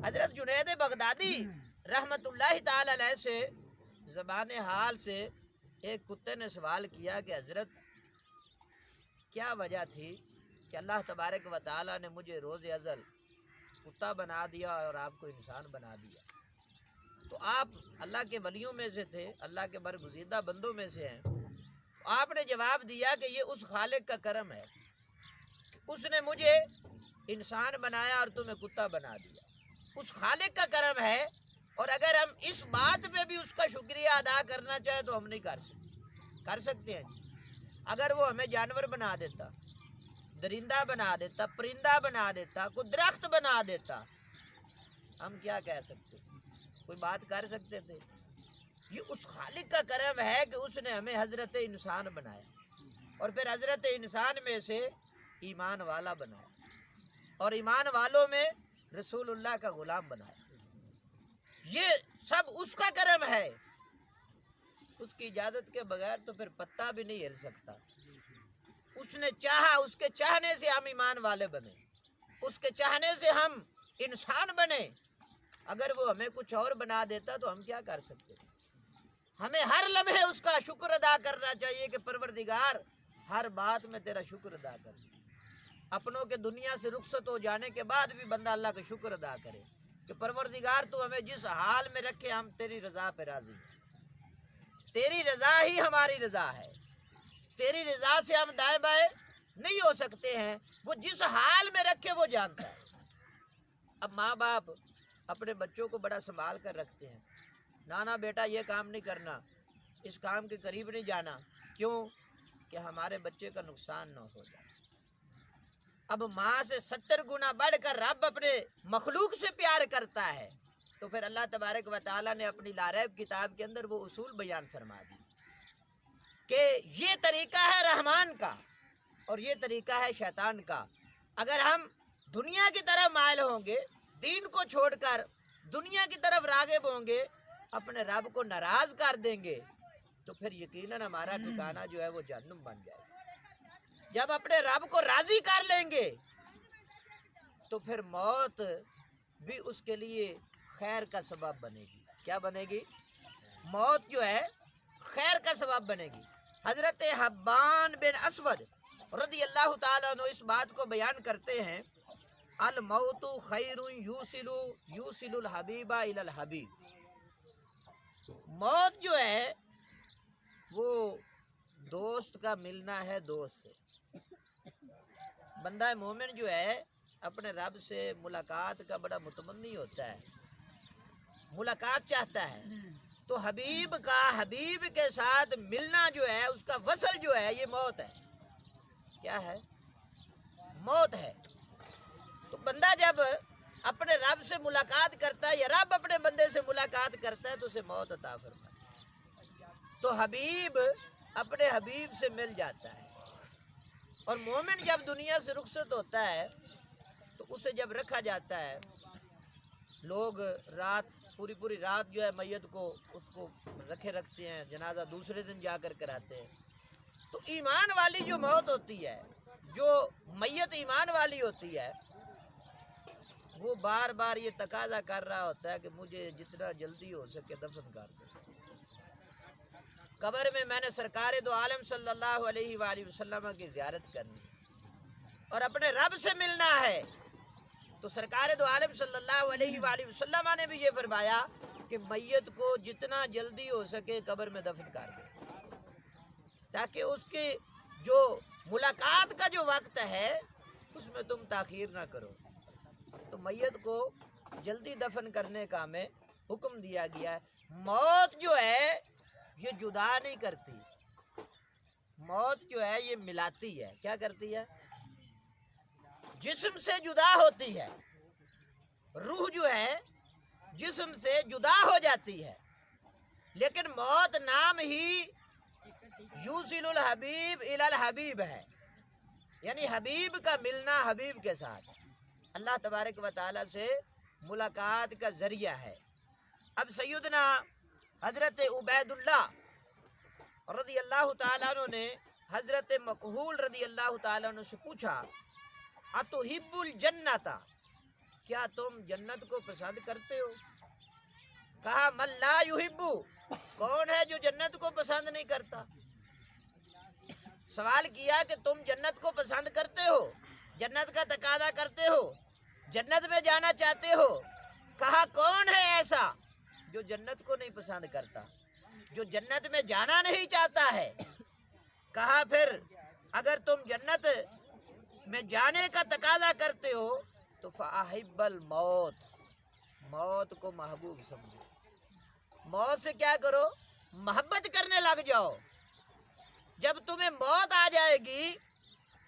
حضرت جنید بغدادی رحمت اللہ تعالی علیہ سے زبان حال سے ایک کتے نے سوال کیا کہ حضرت کیا وجہ تھی کہ اللہ تبارک و تعالی نے مجھے روز ازل کتا بنا دیا اور آپ کو انسان بنا دیا؟ تو آپ اللہ کے ولیوں میں سے تھے، اللہ کے برگزیدہ بندوں میں سے ہیں، آپ نے جواب دیا کہ یہ اس خالق کا کرم ہے، اس نے مجھے انسان بنایا اور تمہیں کتا بنا دیا، اس خالق کا کرم ہے۔ اور اگر ہم اس بات پہ بھی اس کا شکریہ ادا کرنا چاہیں تو ہم نہیں کر سکتے ہیں جی۔ اگر وہ ہمیں جانور بنا دیتا، درندہ بنا دیتا، پرندہ بنا دیتا، کوئی درخت بنا دیتا، ہم کیا کہہ سکتے تھے؟ کوئی بات کر سکتے تھے؟ یہ اس خالق کا کرم ہے کہ اس نے ہمیں حضرت انسان بنایا اور پھر حضرت انسان میں سے ایمان والا بنایا اور ایمان والوں میں رسول اللہ کا غلام بنایا۔ یہ سب اس کا کرم ہے، اس کی اجازت کے بغیر تو پھر پتا بھی نہیں ہل سکتا۔ اس نے چاہا، اس کے چاہنے سے ہم ایمان والے بنے، اس کے چاہنے سے ہم انسان بنے۔ اگر وہ ہمیں کچھ اور بنا دیتا تو ہم کیا کر سکتے؟ ہمیں ہر لمحے اس کا شکر ادا کرنا چاہیے کہ پروردگار ہر بات میں تیرا شکر ادا کر۔ اپنوں کے دنیا سے رخصت ہو جانے کے بعد بھی بندہ اللہ کا شکر ادا کرے کہ پروردگار تو ہمیں جس حال میں رکھے ہم تیری رضا پہ راضی ہیں، تیری رضا ہی ہماری رضا ہے، تیری رضا سے ہم دائیں بائیں نہیں ہو سکتے ہیں۔ وہ جس حال میں رکھے وہ جانتا ہے۔ اب ماں باپ اپنے بچوں کو بڑا سنبھال کر رکھتے ہیں، نانا بیٹا یہ کام نہیں کرنا، اس کام کے قریب نہیں جانا، کیوں؟ کہ ہمارے بچے کا نقصان نہ ہو جائے۔ اب ماں سے 70 گنا بڑھ کر رب اپنے مخلوق سے پیار کرتا ہے، تو پھر اللہ تبارک و تعالیٰ نے اپنی لاریب کتاب کے اندر وہ اصول بیان فرما دی کہ یہ طریقہ ہے رحمان کا اور یہ طریقہ ہے شیطان کا۔ اگر ہم دنیا کی طرف مائل ہوں گے، دین کو چھوڑ کر دنیا کی طرف راغب ہوں گے، اپنے رب کو ناراض کر دیں گے، تو پھر یقیناً ہمارا ٹھکانہ جو ہے وہ جہنم بن جائے گا۔ جب اپنے رب کو راضی کر لیں گے تو پھر موت بھی اس کے لیے خیر کا سبب بنے گی۔ کیا بنے گی؟ موت جو ہے خیر کا سبب بنے گی۔ حضرت حبان بن اسود رضی اللہ تعالیٰ عنہ اس بات کو بیان کرتے ہیں، الموت خیر یوصل الحبیب الی الحبیب۔ موت جو ہے وہ دوست کا ملنا ہے دوست سے۔ بندہ مومن جو ہے اپنے رب سے ملاقات کا بڑا متمنی ہوتا ہے، ملاقات چاہتا ہے، تو حبیب کا حبیب کے ساتھ ملنا جو ہے، اس کا وصل جو ہے، یہ موت ہے۔ کیا ہے؟ موت ہے۔ تو بندہ جب اپنے رب سے ملاقات کرتا ہے یا رب اپنے بندے سے ملاقات کرتا ہے تو اسے موت عطا فرماتا ہے۔ تو حبیب اپنے حبیب سے مل جاتا ہے، اور مومن جب دنیا سے رخصت ہوتا ہے تو اسے جب رکھا جاتا ہے، لوگ رات پوری رات جو ہے میت کو اس کو رکھتے ہیں، جنازہ دوسرے دن جا کر کراتے ہیں۔ تو ایمان والی جو موت ہوتی ہے، جو میت ایمان والی ہوتی ہے، وہ بار بار یہ تقاضا کر رہا ہوتا ہے کہ مجھے جتنا جلدی ہو سکے دفن کر دو۔ قبر میں نے سرکار دو عالم صلی اللہ علیہ وآلہ وسلم کی زیارت کرنی اور اپنے رب سے ملنا ہے، تو سرکار دو عالم صلی اللہ علیہ وآلہ وسلم نے بھی یہ فرمایا کہ میت کو جتنا جلدی ہو سکے قبر میں دفن کر دو، تاکہ اس کی جو ملاقات کا جو وقت ہے اس میں تم تاخیر نہ کرو۔ تو میت کو جلدی دفن کرنے کا ہمیں حکم دیا گیا ہے۔ موت جو ہے یہ جدا نہیں کرتی، موت جو ہے یہ ملاتی ہے۔ کیا کرتی ہے؟ جسم سے جدا ہوتی ہے، روح جو ہے جسم سے جدا ہو جاتی ہے، لیکن موت نام ہی یوصل الحبیب الی الحبیب ہے، یعنی حبیب کا ملنا حبیب کے ساتھ، اللہ تبارک و تعالیٰ سے ملاقات کا ذریعہ ہے۔ اب سیدنا حضرت عبید اللہ رضی اللہ تعالیٰ عنہ نے حضرت مکحول رضی اللہ تعالیٰ عنہ سے پوچھا اتحب الجنت، کیا تم جنت کو پسند کرتے ہو؟ کہا من لا یحبو، کون ہے جو جنت کو پسند نہیں کرتا؟ سوال کیا کہ تم جنت کو پسند کرتے ہو، جنت کا تقاضا کرتے ہو، جنت میں جانا چاہتے ہو؟ کہا کون ہے ایسا جو جنت کو نہیں پسند کرتا، جو جنت میں جانا نہیں چاہتا ہے؟ کہا پھر اگر تم جنت میں جانے کا تقاضا کرتے ہو تو فاحب الموت، موت کو محبوب سمجھو، موت سے کیا کرو؟ محبت کرنے لگ جاؤ۔ جب تمہیں موت آ جائے گی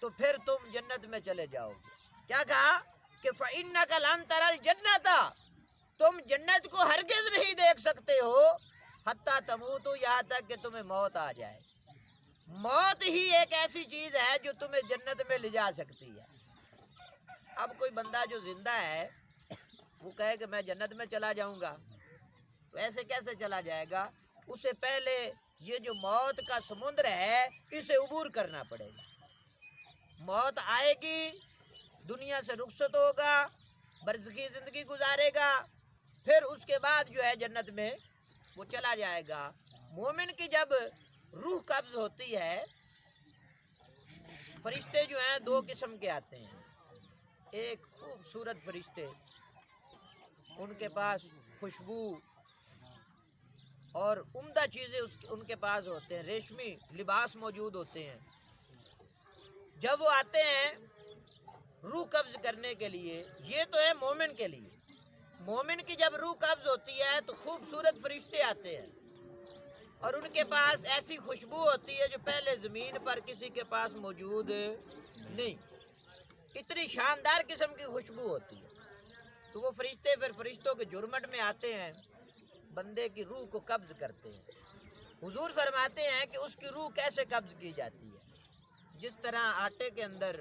تو پھر تم جنت میں چلے جاؤ گے۔ کیا کہا کہ فَإِنَّكَ لَن تَرَى الْجَنَّةَ، تم جنت کو ہرگز نہیں دیکھ سکتے ہو حتیٰ تموتو، یہاں تک کہ تمہیں موت آ جائے۔ موت ہی ایک ایسی چیز ہے جو تمہیں جنت میں لے جا سکتی ہے۔ اب کوئی بندہ جو زندہ ہے وہ کہے کہ میں جنت میں چلا جاؤں گا، تو ایسے کیسے چلا جائے گا؟ اسے پہلے یہ جو موت کا سمندر ہے اسے عبور کرنا پڑے گا۔ موت آئے گی، دنیا سے رخصت ہوگا، برزخی زندگی گزارے گا، پھر اس کے بعد جو ہے جنت میں وہ چلا جائے گا۔ مومن کی جب روح قبض ہوتی ہے، فرشتے جو ہیں دو قسم کے آتے ہیں، ایک خوبصورت فرشتے، ان کے پاس خوشبو اور عمدہ چیزیں ان کے پاس ہوتے ہیں، ریشمی لباس موجود ہوتے ہیں۔ جب وہ آتے ہیں روح قبض کرنے کے لیے، یہ تو ہے مومن کے لیے، مومن کی جب روح قبض ہوتی ہے تو خوبصورت فرشتے آتے ہیں اور ان کے پاس ایسی خوشبو ہوتی ہے جو پہلے زمین پر کسی کے پاس موجود نہیں، اتنی شاندار قسم کی خوشبو ہوتی ہے۔ تو وہ فرشتے پھر فرشتوں کے جرمٹ میں آتے ہیں، بندے کی روح کو قبض کرتے ہیں۔ حضور فرماتے ہیں کہ اس کی روح کیسے قبض کی جاتی ہے؟ جس طرح آٹے کے اندر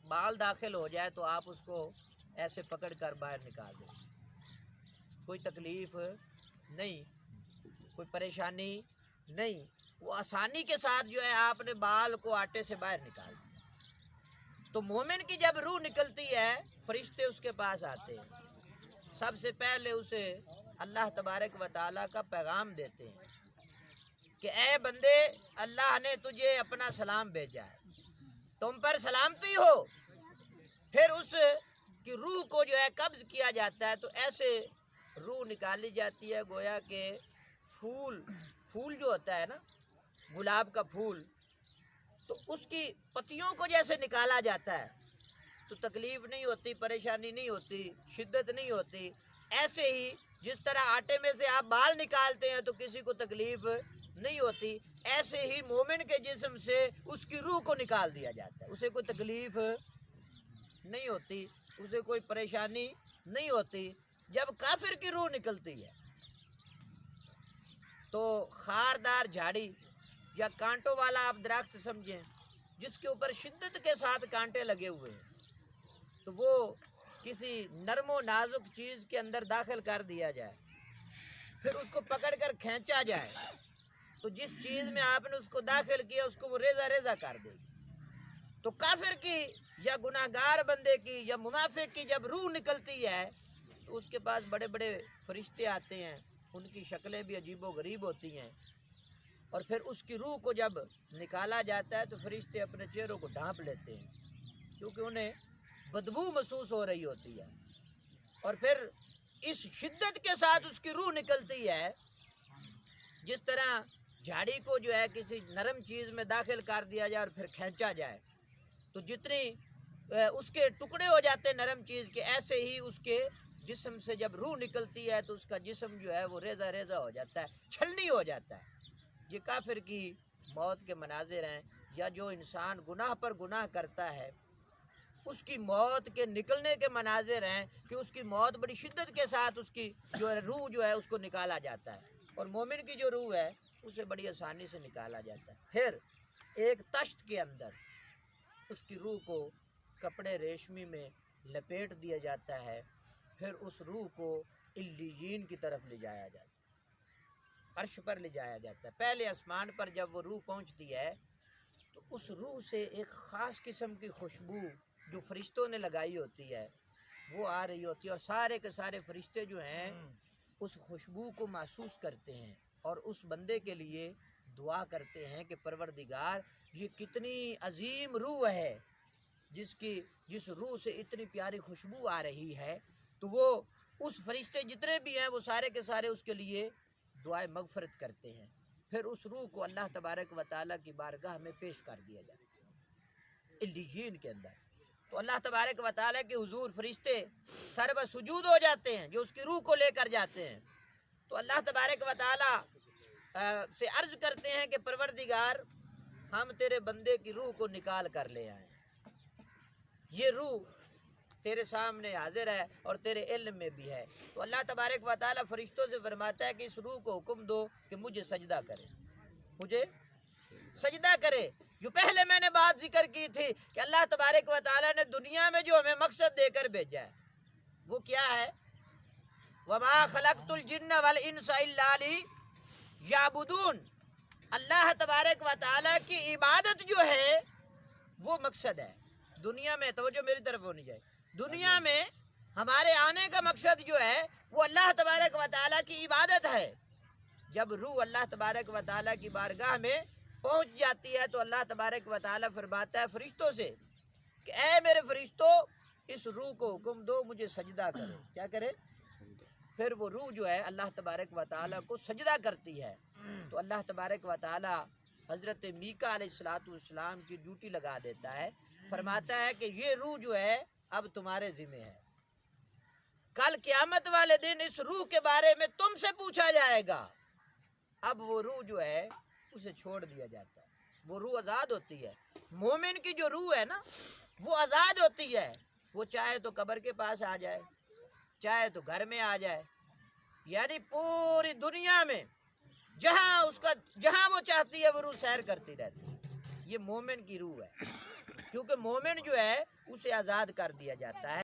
بال داخل ہو جائے تو آپ اس کو ایسے پکڑ کر باہر نکال دیں، کوئی تکلیف نہیں، کوئی پریشانی نہیں، وہ آسانی کے ساتھ جو ہے آپ نے بال کو آٹے سے باہر نکال دیا۔ تو مومن کی جب روح نکلتی ہے فرشتے اس کے پاس آتے ہیں، سب سے پہلے اسے اللہ تبارک و تعالیٰ کا پیغام دیتے ہیں کہ اے بندے، اللہ نے تجھے اپنا سلام بھیجا ہے، تم پر سلامتی ہو۔ پھر اس کی روح کو جو ہے قبض کیا جاتا ہے، تو ایسے روح نکالی جاتی ہے گویا کہ پھول جو ہوتا ہے نا، گلاب کا پھول، تو اس کی پتیوں کو جیسے نکالا جاتا ہے تو تکلیف نہیں ہوتی، پریشانی نہیں ہوتی، شدت نہیں ہوتی، ایسے ہی جس طرح آٹے میں سے آپ بال نکالتے ہیں تو کسی کو تکلیف نہیں ہوتی، ایسے ہی مومن کے جسم سے اس کی روح کو نکال دیا جاتا ہے، اسے کوئی تکلیف نہیں ہوتی، اسے کوئی پریشانی نہیں ہوتی۔ جب کافر کی روح نکلتی ہے تو خاردار جھاڑی یا کانٹوں والا آپ درخت سمجھیں جس کے اوپر شدت کے ساتھ کانٹے لگے ہوئے ہیں، تو وہ کسی نرم و نازک چیز کے اندر داخل کر دیا جائے، پھر اس کو پکڑ کر کھینچا جائے تو جس چیز میں آپ نے اس کو داخل کیا اس کو وہ ریزہ ریزہ کر دے گی۔ تو کافر کی یا گناہگار بندے کی یا منافق کی جب روح نکلتی ہے تو اس کے پاس بڑے بڑے فرشتے آتے ہیں، ان کی شکلیں بھی عجیب و غریب ہوتی ہیں، اور پھر اس کی روح کو جب نکالا جاتا ہے تو فرشتے اپنے چہروں کو ڈھانپ لیتے ہیں کیونکہ انہیں بدبو محسوس ہو رہی ہوتی ہے، اور پھر اس شدت کے ساتھ اس کی روح نکلتی ہے جس طرح جھاڑی کو جو ہے کسی نرم چیز میں داخل کر دیا جائے اور پھر کھینچا جائے تو جتنی اس کے ٹکڑے ہو جاتے ہیں نرم چیز کے، ایسے ہی اس کے جسم سے جب روح نکلتی ہے تو اس کا جسم جو ہے وہ ریزہ ریزہ ہو جاتا ہے، چھلنی ہو جاتا ہے۔ یہ کافر کی موت کے مناظر ہیں، یا جو انسان گناہ پر گناہ کرتا ہے اس کی موت کے نکلنے کے مناظر ہیں کہ اس کی موت بڑی شدت کے ساتھ اس کی جو ہے روح جو ہے اس کو نکالا جاتا ہے، اور مومن کی جو روح ہے اسے بڑی آسانی سے نکالا جاتا ہے۔ پھر ایک تشت کے اندر اس کی روح کو کپڑے ریشمی میں لپیٹ دیا جاتا ہے، پھر اس روح کو علیین کی طرف لے جایا جاتا ہے، عرش پر لے جایا جاتا ہے۔ پہلے آسمان پر جب وہ روح پہنچتی ہے تو اس روح سے ایک خاص قسم کی خوشبو جو فرشتوں نے لگائی ہوتی ہے وہ آ رہی ہوتی ہے، اور سارے کے سارے فرشتے جو ہیں اس خوشبو کو محسوس کرتے ہیں اور اس بندے کے لیے دعا کرتے ہیں کہ پروردگار یہ کتنی عظیم روح ہے جس روح سے اتنی پیاری خوشبو آ رہی ہے. تو وہ اس فرشتے جتنے بھی ہیں وہ سارے کے سارے اس کے لیے دعائے مغفرت کرتے ہیں. پھر اس روح کو اللہ تبارک و تعالیٰ کی بارگاہ میں پیش کر دیا جاتا ہے علیین کے اندر. تو اللہ تبارک و تعالیٰ کے حضور فرشتے سر بہ سجود ہو جاتے ہیں جو اس کی روح کو لے کر جاتے ہیں. تو اللہ تبارک و تعالیٰ سے عرض کرتے ہیں کہ پروردگار ہم تیرے بندے کی روح کو نکال کر لے آئے، یہ روح تیرے سامنے حاضر ہے اور تیرے علم میں بھی ہے. تو اللہ تبارک و تعالیٰ فرشتوں سے فرماتا ہے کہ اس روح کو حکم دو کہ مجھے سجدہ کرے، مجھے سجدہ کرے. جو پہلے میں نے بات ذکر کی تھی کہ اللہ تبارک و تعالیٰ نے دنیا میں جو ہمیں مقصد دے کر بھیجا ہے وہ کیا ہے؟ وَمَا خَلَقْتُ الْجِنَّ وَالْإِنسَ إِلَّا لِيَعْبُدُونَ. اللہ تبارک و تعالیٰ کی عبادت جو ہے وہ مقصد ہے دنیا میں. توجہ میری طرف ہونی چاہیے. دنیا میں ہمارے آنے کا مقصد جو ہے وہ اللہ تبارک و تعالیٰ کی عبادت ہے. جب روح اللہ تبارک و تعالیٰ کی بارگاہ میں پہنچ جاتی ہے تو اللہ تبارک و تعالیٰ فرماتا ہے فرشتوں سے کہ اے میرے فرشتوں اس روح کو حکم دو مجھے سجدہ کرے. کیا کرے؟ پھر وہ روح جو ہے اللہ تبارک و تعالیٰ کو سجدہ کرتی ہے. تو اللہ تبارک و تعالیٰ حضرت میکا علیہ السلام کی ڈیوٹی لگا دیتا ہے، فرماتا ہے کہ یہ روح جو ہے اب تمہارے ذمہ ہے. کل قیامت والے دن اس روح کے بارے میں تم سے پوچھا جائے گا. اب وہ روح جو ہے اسے چھوڑ دیا جاتا ہے، وہ روح آزاد ہوتی ہے. مومن کی جو روح ہے نا وہ آزاد ہوتی ہے. وہ چاہے تو قبر کے پاس آ جائے، چاہے تو گھر میں آ جائے، یعنی پوری دنیا میں جہاں وہ چاہتی ہے وہ روح سیر کرتی رہتی ہے. یہ مومن کی روح ہے، کیونکہ مومن جو ہے اسے آزاد کر دیا جاتا ہے.